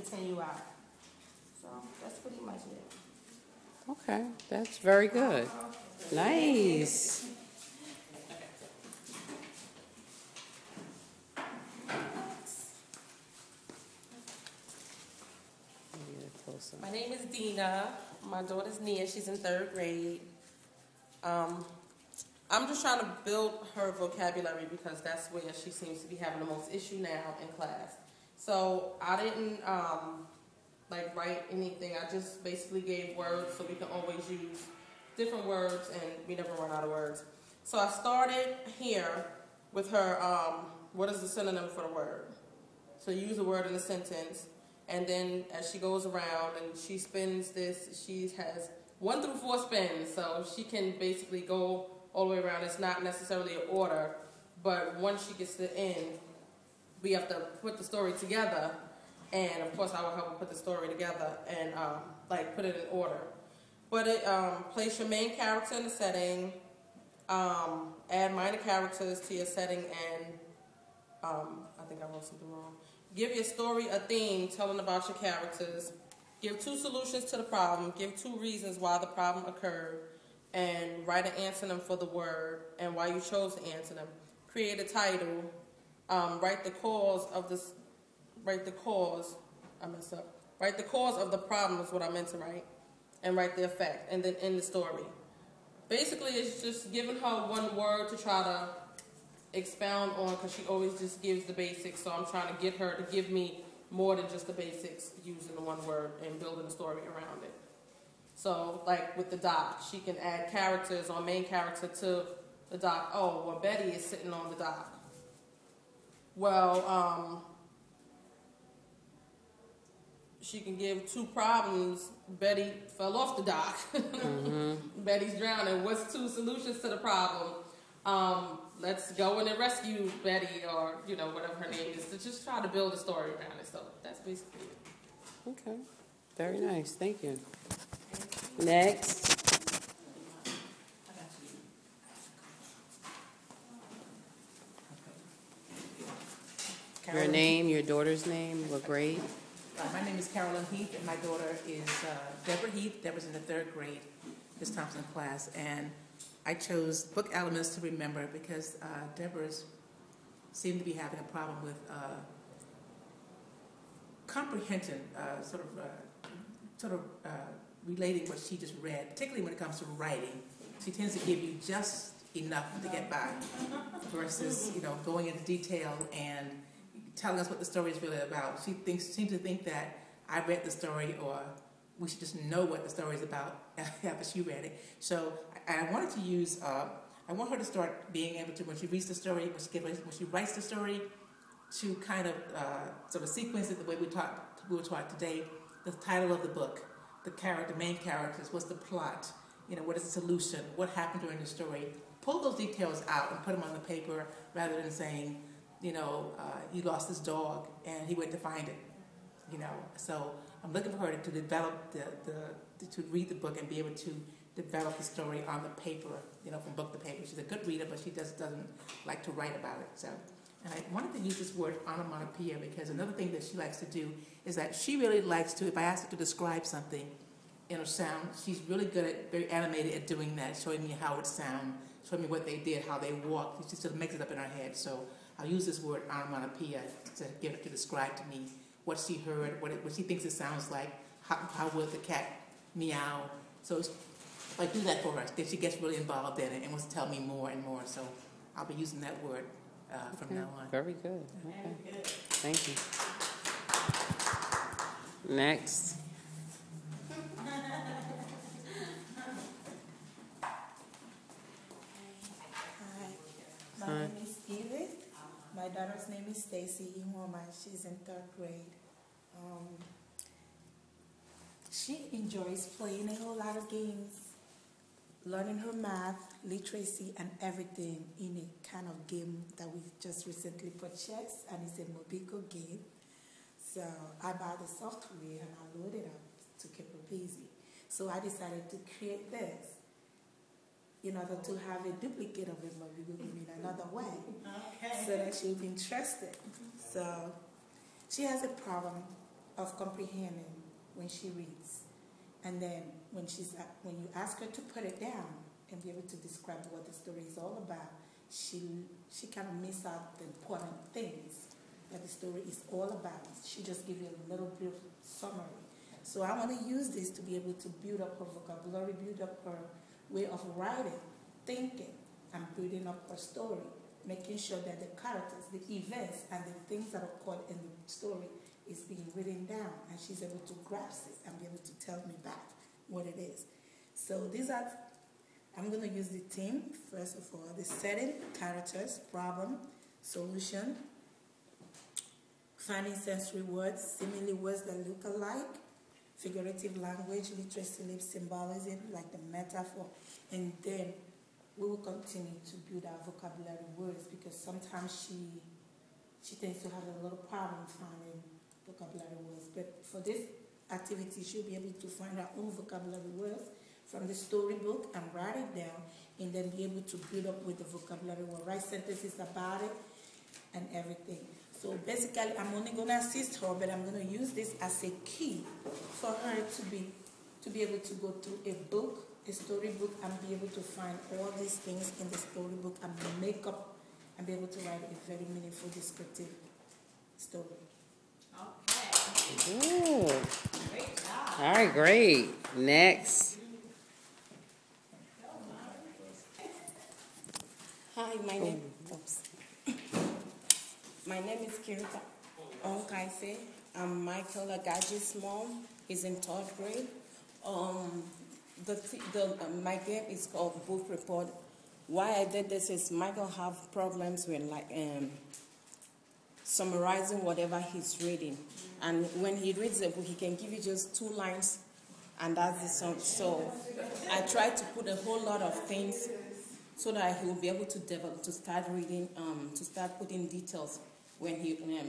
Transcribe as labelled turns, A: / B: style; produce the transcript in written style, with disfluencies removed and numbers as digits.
A: continue out. So that's pretty much it.
B: Okay, that's very good. Nice.
A: My name is Dina. My daughter's Nia. She's in 3rd grade. I'm just trying to build her vocabulary because that's where she seems to be having the most issue now in class. So I didn't write anything. I just basically gave words so we can always use different words and we never run out of words. So I started here with her, what is the synonym for the word? So you use a word in a sentence, and then as she goes around and she spins this, she has 1 through 4 spins, so she can basically go all the way around. It's not necessarily an order, but once she gets to the end, we have to put the story together, and of course I will help her put the story together and put it in order. But it place your main character in the setting, add minor characters to your setting, and I think I wrote something wrong. Give your story a theme, telling about your characters. Give 2 solutions to the problem. Give 2 reasons why the problem occurred, and write an antonym for the word and why you chose the antonym. Create a title. Write the cause of this. Write the cause. I messed up. Write the cause of the problem is what I meant to write, and write the effect, and then end the story. Basically, it's just giving her 1 word to try to expound on, because she always just gives the basics. So I'm trying to get her to give me more than just the basics, using the 1 word and building a story around it. So, like with the dock, she can add characters or main character to the dock. Oh, well, Betty is sitting on the dock. Well, she can give 2 problems. Betty fell off the dock. Betty's drowning. What's 2 solutions to the problem? Let's go in and rescue Betty, or, whatever her name is, to just try to build a story around it. So that's basically it.
B: Okay. Very nice. Thank you. Next. Your name, your daughter's name, what grade?
C: My name is Carolyn Heath, and my daughter is Deborah Heath. Deborah's in the 3rd grade, Miss Thompson class, and I chose book elements to remember because Deborah's seemed to be having a problem with comprehension, relating what she just read, particularly when it comes to writing. She tends to give you just enough to get by versus, going into detail and telling us what the story is really about. She seems to think that I read the story, or we should just know what the story is about after she read it. So I wanted to use, I want her to start being able to, when she reads the story, when she writes the story, to kind of sort of sequence it the way we were taught today. The title of the book, the main characters, what's the plot, what is the solution, what happened during the story. Pull those details out and put them on the paper rather than saying, he lost his dog and he went to find it. So I'm looking for her to develop to read the book and be able to develop the story on the paper, from book to paper. She's a good reader, but she just doesn't like to write about it. So, and I wanted to use this word onomatopoeia because another thing that she likes to do is that she really likes to, if I ask her to describe something in a sound, she's really good at, very animated at doing that, showing me how it sounds, showing me what they did, how they walked. She sort of makes it up in her head. So I'll use this word onomatopoeia to describe to me what she heard, what she thinks it sounds like, how will the cat meow. So if I do that for her, then she gets really involved in it and wants to tell me more and more. So I'll be using that word from now on.
B: Very good. Okay. Thank you. Next.
D: Hi. My name is Edith. My daughter's name is Stacy Ihoma. She's in 3rd grade. She enjoys playing a whole lot of games, learning her math, literacy, and everything in a kind of game that we just recently purchased, and it's a Mobico game. So I bought the software and I loaded it up to keep her busy. So I decided to create this in order to have a duplicate of it, but we will in another way, so that she'll be interested. So she has a problem of comprehending when she reads. And then when you ask her to put it down and be able to describe what the story is all about, she kind of miss out the important things that the story is all about. She just gives you a little bit of summary. So I want to use this to be able to build up her vocabulary, build up her way of writing, thinking, and building up her story, making sure that the characters, the events, and the things that occurred in the story is being written down, and she's able to grasp it and be able to tell me back what it is. So these are, I'm going to use the theme, first of all, the setting, characters, problem, solution, finding sensory words, simile words that look alike, figurative language, literacy, lip symbolism, like the metaphor, and then we will continue to build our vocabulary words, because sometimes she tends to have a little problem finding vocabulary words. But for this activity, she'll be able to find her own vocabulary words from the storybook and write it down, and then be able to build up with the vocabulary word, write sentences about it and everything. So basically, I'm only going to assist her, but I'm going to use this as a key for her to be able to go through a book, a storybook, and be able to find all these things in the storybook and make up and be able to write a very meaningful, descriptive story.
B: Ooh. Great job. All right, great. Next.
E: Hi, my name is Kirita Onkaise. I'm Michael Agaji's mom. He's in 3rd grade. My game is called Book Report. Why I did this is Michael have problems with summarizing whatever he's reading. And when he reads a book, he can give you just 2 lines, and that's the song. So I try to put a whole lot of things so that he will be able to develop, to start reading, to start putting details when he